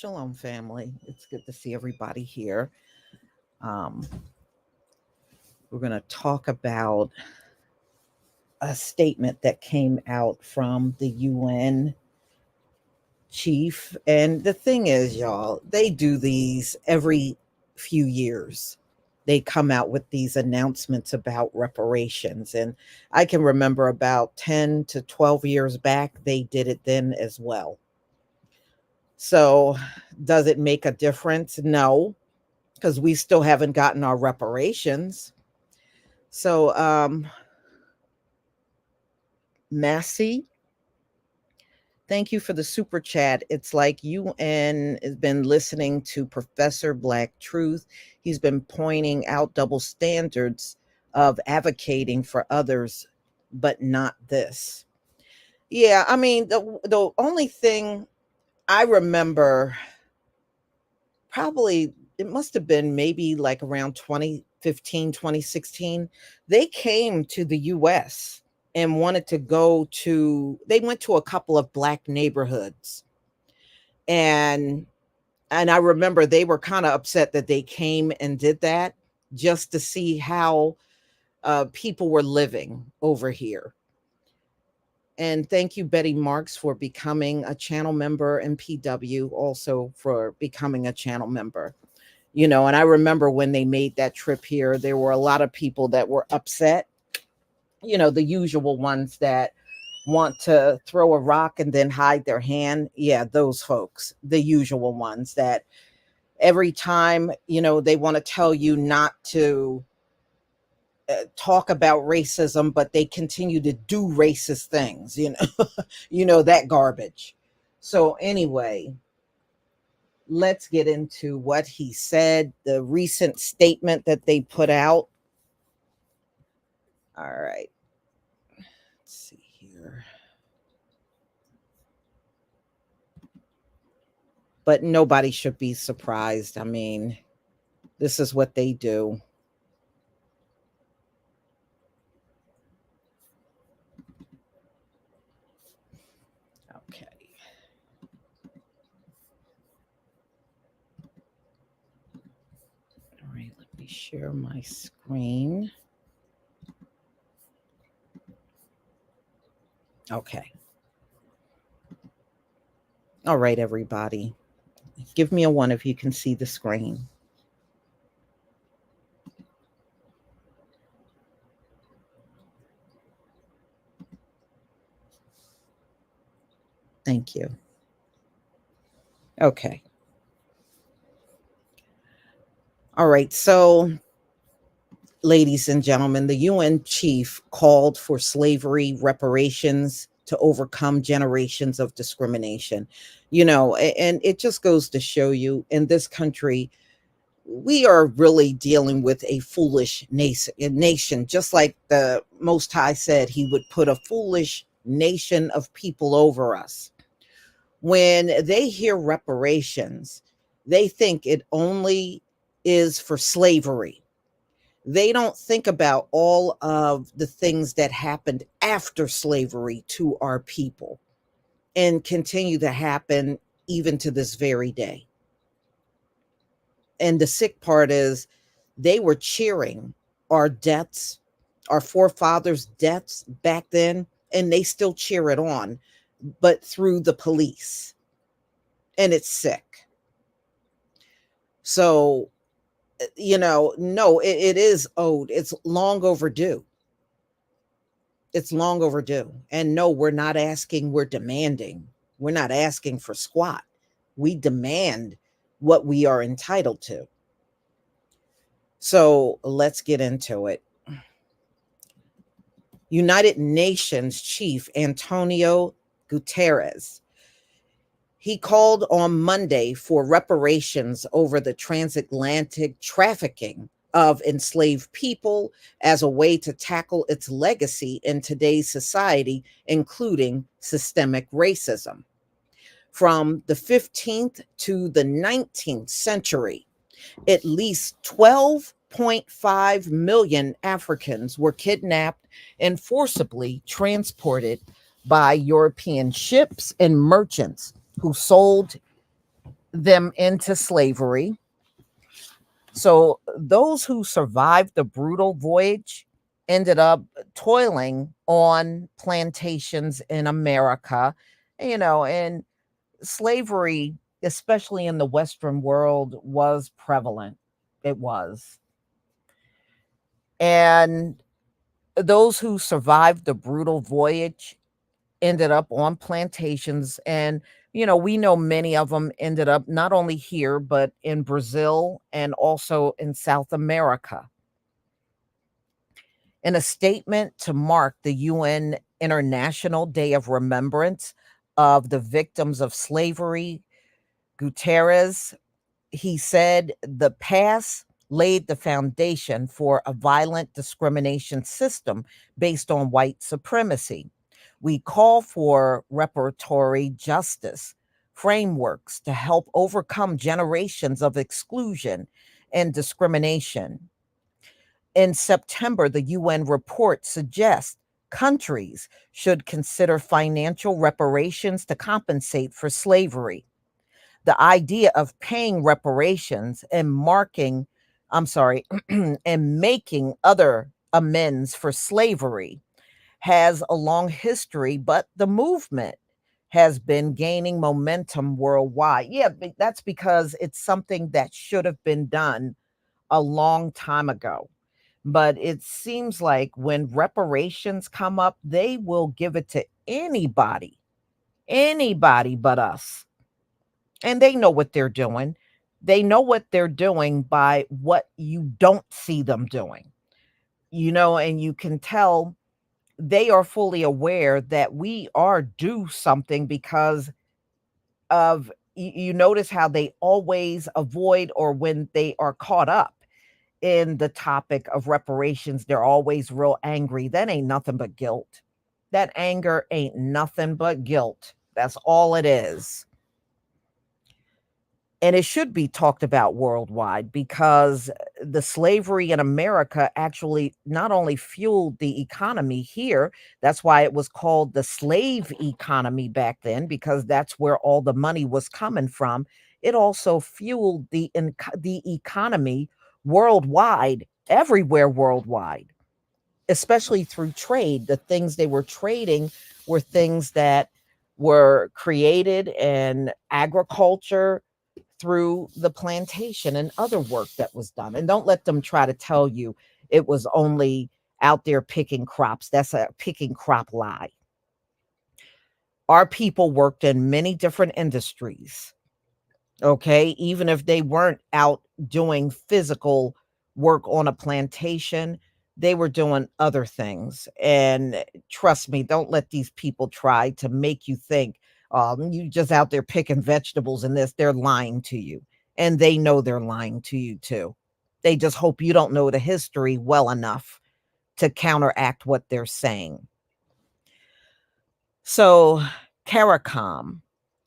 Shalom, family. It's good to see everybody here. Um, we're going to talk about a statement that came out from the UN chief. And the thing is, y'all, they do these every few years. They come out with these announcements about reparations. And I can remember about 10 to 12 years back, they did it then as well. So does it make a difference? No, because we still haven't gotten our reparations. So, Massey, thank you for the super chat. It's like UN has been listening to Professor Black Truth. He's been pointing out double standards of advocating for others, but not this. Yeah, I mean, the only thing I remember, probably it must have been maybe like around 2015, 2016, they came to the US and wanted to they went to a couple of Black neighborhoods. And I remember they were kind of upset that they came and did that just to see how people were living over here. And thank you, Betty Marks, for becoming a channel member, and PW also for becoming a channel member. You know, and I remember when they made that trip here, there were a lot of people that were upset, you know, the usual ones that want to throw a rock and then hide their hand. Yeah, those folks, the usual ones that every time, you know, they want to tell you not to talk about racism, but they continue to do racist things, you know, you know, that garbage. So anyway, let's get into what he said, the recent statement that they put out. All right. Let's see here. but nobody should be surprised. I mean, this is what they do. Okay. All right, let me share my screen. Okay. All right, everybody. Give me a one if you can see the screen. Thank you. Okay. All right. So, ladies and gentlemen, the UN chief called for slavery reparations to overcome generations of discrimination. And it just goes to show you in this country, we are really dealing with a foolish nation, just like the Most High said he would put a foolish nation of people over us. When they hear reparations, they think it only is for slavery. They don't think about all of the things that happened after slavery to our people and continue to happen even to this very day. And the sick part is they were cheering our deaths, our forefathers' deaths back then, and they still cheer it on, but through the police. And it's sick. So, no, it is owed. It's long overdue. It's long overdue. And no, we're not asking, we're demanding. We're not asking for squat. We demand what we are entitled to. So let's get into it. United Nations Chief Antonio Guterres. He called on Monday for reparations over the transatlantic trafficking of enslaved people as a way to tackle its legacy in today's society, including systemic racism. From the 15th to the 19th century, at least 12.5 million Africans were kidnapped and forcibly transported by European ships and merchants who sold them into slavery. So those who survived the brutal voyage ended up toiling on plantations in America, and slavery, especially in the Western world, was prevalent. It was. And those who survived the brutal voyage ended up on plantations. And, we know many of them ended up not only here, but in Brazil and also in South America. In a statement to mark the UN International Day of Remembrance of the Victims of Slavery, Guterres, he said the past laid the foundation for a violent discrimination system based on white supremacy. We call for reparatory justice frameworks to help overcome generations of exclusion and discrimination. In September, the UN report suggests countries should consider financial reparations to compensate for slavery. The idea of paying reparations and and making other amends for slavery has a long history, but the movement has been gaining momentum worldwide. Yeah, that's because it's something that should have been done a long time ago. But it seems like when reparations come up, they will give it to anybody but us. And they know what they're doing. They know what they're doing by what you don't see them doing, and you can tell they are fully aware that we are due something because of you notice how they always avoid, or when they are caught up in the topic of reparations, they're always real angry. That ain't nothing but guilt. That anger ain't nothing but guilt. That's all it is. And it should be talked about worldwide because the slavery in America actually not only fueled the economy here, that's why it was called the slave economy back then, because that's where all the money was coming from. It also fueled the economy worldwide, everywhere worldwide, especially through trade. The things they were trading were things that were created in agriculture, through the plantation and other work that was done. And don't let them try to tell you it was only out there picking crops. That's a picking crop lie. Our people worked in many different industries. Okay. Even if they weren't out doing physical work on a plantation, they were doing other things. And trust me, don't let these people try to make you think, you just out there picking vegetables and this. They're lying to you. And they know they're lying to you too. They just hope you don't know the history well enough to counteract what they're saying. So, CARICOM,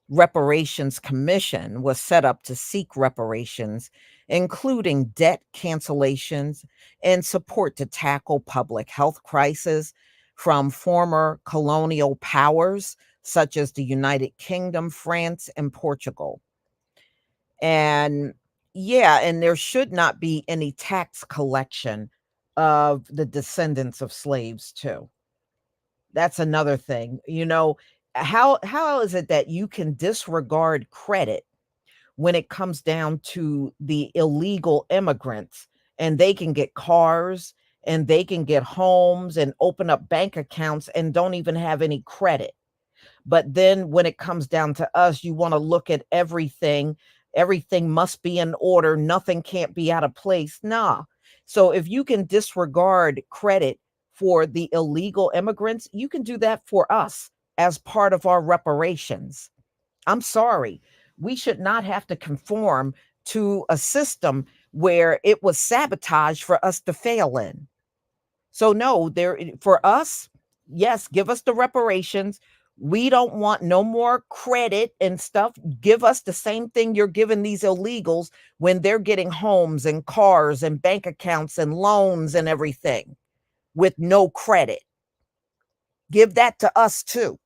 Reparations Commission, was set up to seek reparations, including debt cancellations and support to tackle public health crises from former colonial powers such as the United Kingdom, France, and Portugal. And yeah, and there should not be any tax collection of the descendants of slaves, too. That's another thing. How is it that you can disregard credit when it comes down to the illegal immigrants, and they can get cars and they can get homes and open up bank accounts and don't even have any credit? But then when it comes down to us, you want to look at everything. Everything must be in order. Nothing can't be out of place. Nah. So if you can disregard credit for the illegal immigrants, you can do that for us as part of our reparations. I'm sorry. We should not have to conform to a system where it was sabotaged for us to fail in. So no, there for us, yes, give us the reparations. We don't want no more credit and stuff. Give us the same thing you're giving these illegals when they're getting homes and cars and bank accounts and loans and everything with no credit. Give that to us too.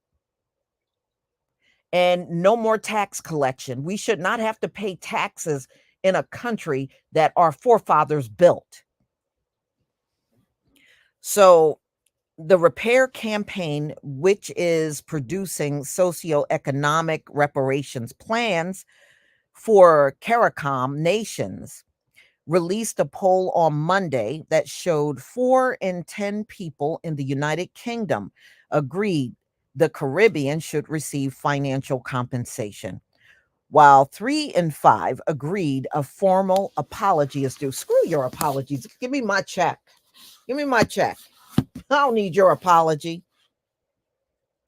And no more tax collection. We should not have to pay taxes in a country that our forefathers built. So the repair campaign, which is producing socioeconomic reparations plans for CARICOM nations, released a poll on Monday that showed 4 in 10 people in the United Kingdom agreed the Caribbean should receive financial compensation, while 3 in 5 agreed a formal apology is due. Screw your apologies. Give me my check. Give me my check. I don't need your apology.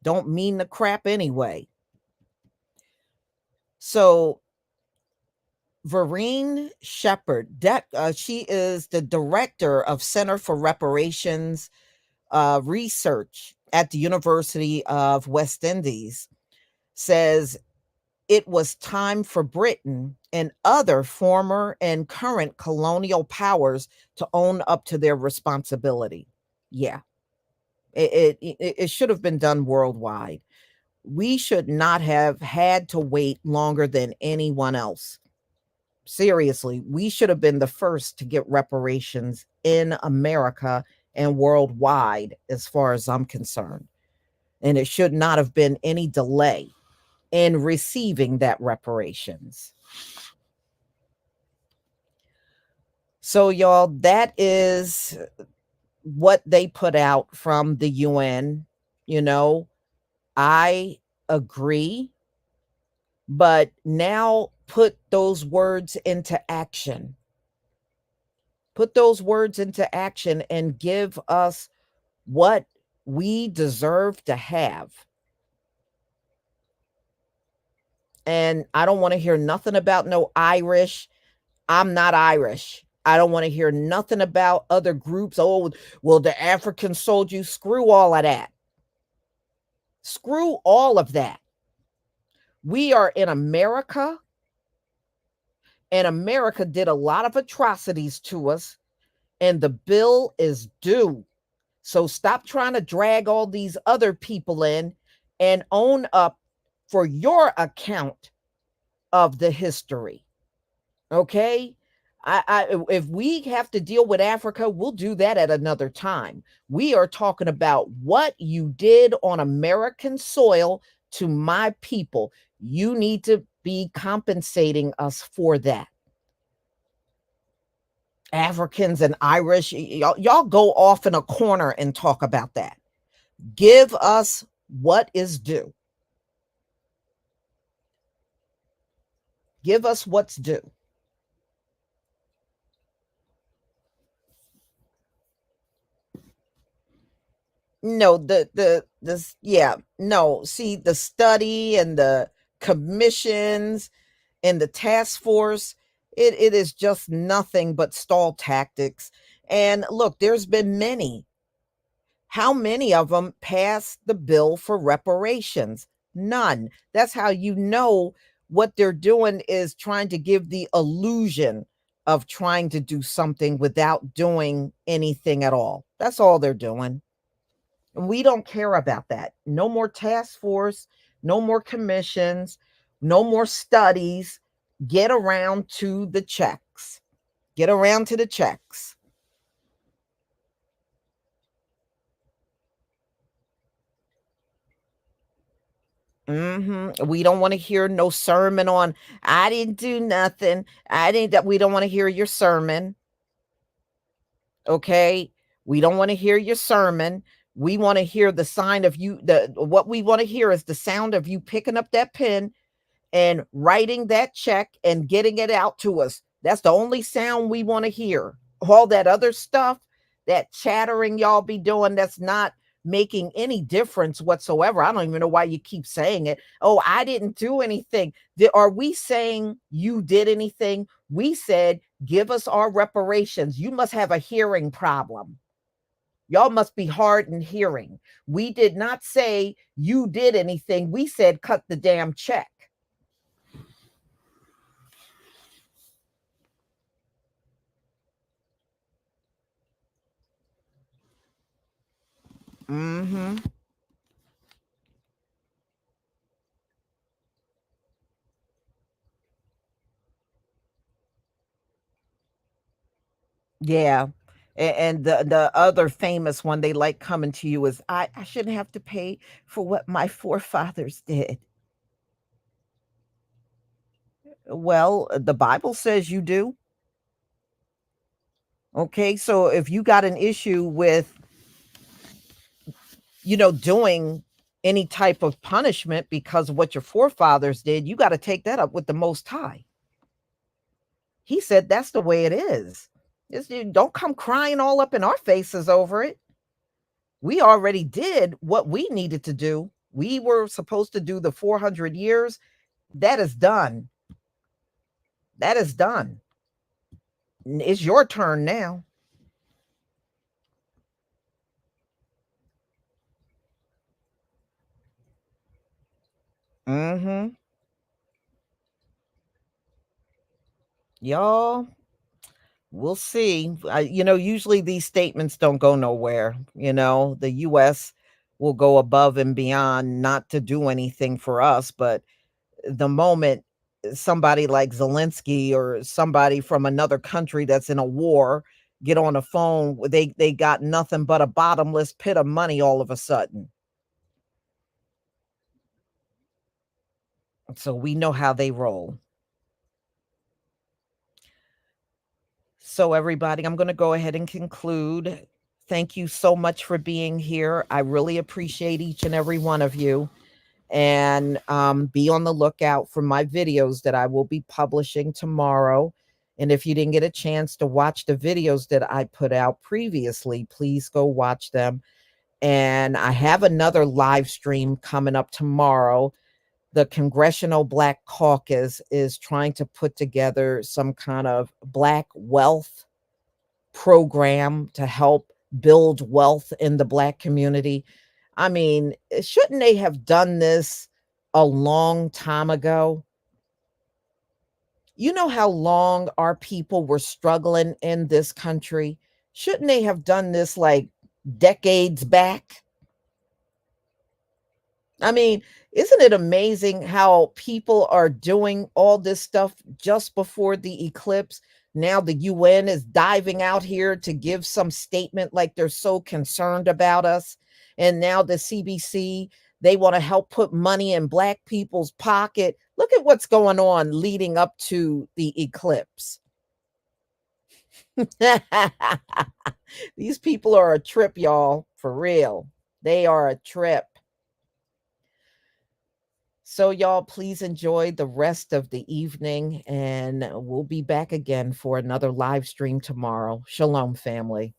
Don't mean the crap anyway. So Vereen Shepherd, she is the director of Center for Reparations Research at the University of West Indies, says it was time for Britain and other former and current colonial powers to own up to their responsibility. Yeah, it should have been done worldwide. We should not have had to wait longer than anyone else. Seriously, we should have been the first to get reparations in America and worldwide, as far as I'm concerned. And it should not have been any delay in receiving that reparations. So, y'all, that is what they put out from the UN. You know, I agree, but now put those words into action. Put those words into action and give us what we deserve to have. And I don't want to hear nothing about no Irish. I'm not Irish. I don't want to hear nothing about other groups. Oh, well, the Africans sold you. Screw all of that. Screw all of that. We are in America. And America did a lot of atrocities to us, and the bill is due. So stop trying to drag all these other people in and own up for your account of the history. Okay. If we have to deal with Africa, we'll do that at another time. We are talking about what you did on American soil to my people. You need to be compensating us for that. Africans and Irish, y'all go off in a corner and talk about that. Give us what is due. Give us what's due. No, the yeah, no. See, the study and the commissions and the task force, it is just nothing but stall tactics. And look, there's been many. How many of them passed the bill for reparations? None. That's how you know what they're doing is trying to give the illusion of trying to do something without doing anything at all. That's all they're doing. And we don't care about that. No more task force, no more commissions, no more studies. Get around to the checks. Get around to the checks. We don't want to hear no sermon on I didn't do nothing. I didn't that we don't want to hear your sermon. Okay? We don't want to hear your sermon. We want to hear the sign of you the what we want to hear is the sound of you picking up that pen and writing that check and getting it out to us. That's the only sound we want to hear. All that other stuff, that chattering y'all be doing, that's not making any difference whatsoever. I don't even know why you keep saying it. Oh, I didn't do anything. Are we saying you did anything? We said, give us our reparations. You must have a hearing problem. Y'all must be hard in hearing. We did not say you did anything. We said, cut the damn check. Mm-hmm. Yeah. And the other famous one they like coming to you is I shouldn't have to pay for what my forefathers did. Well, the Bible says you do. Okay. So if you got an issue with, doing any type of punishment because of what your forefathers did, you got to take that up with the Most High. He said that's the way it is. Don't come crying all up in our faces over it. We already did what we needed to do. We were supposed to do the 400 years. That is done. That is done. It's your turn now. Mm-hmm. Y'all, we'll see. Usually these statements don't go nowhere. The US will go above and beyond not to do anything for us, but the moment somebody like Zelensky or somebody from another country that's in a war get on a phone, they got nothing but a bottomless pit of money all of a sudden. So we know how they roll. So everybody, I'm going to go ahead and conclude. Thank you so much for being here. I really appreciate each and every one of you. And be on the lookout for my videos that I will be publishing tomorrow. And if you didn't get a chance to watch the videos that I put out previously, please go watch them. And I have another live stream coming up tomorrow. The Congressional Black Caucus is trying to put together some kind of Black wealth program to help build wealth in the Black community. I mean, shouldn't they have done this a long time ago? You know how long our people were struggling in this country? Shouldn't they have done this like decades back? I mean, isn't it amazing how people are doing all this stuff just before the eclipse? Now the UN is diving out here to give some statement like they're so concerned about us. And now the CBC, they want to help put money in Black people's pocket. Look at what's going on leading up to the eclipse. These people are a trip, y'all, for real. They are a trip. So, y'all, please enjoy the rest of the evening, and we'll be back again for another live stream tomorrow. Shalom, family.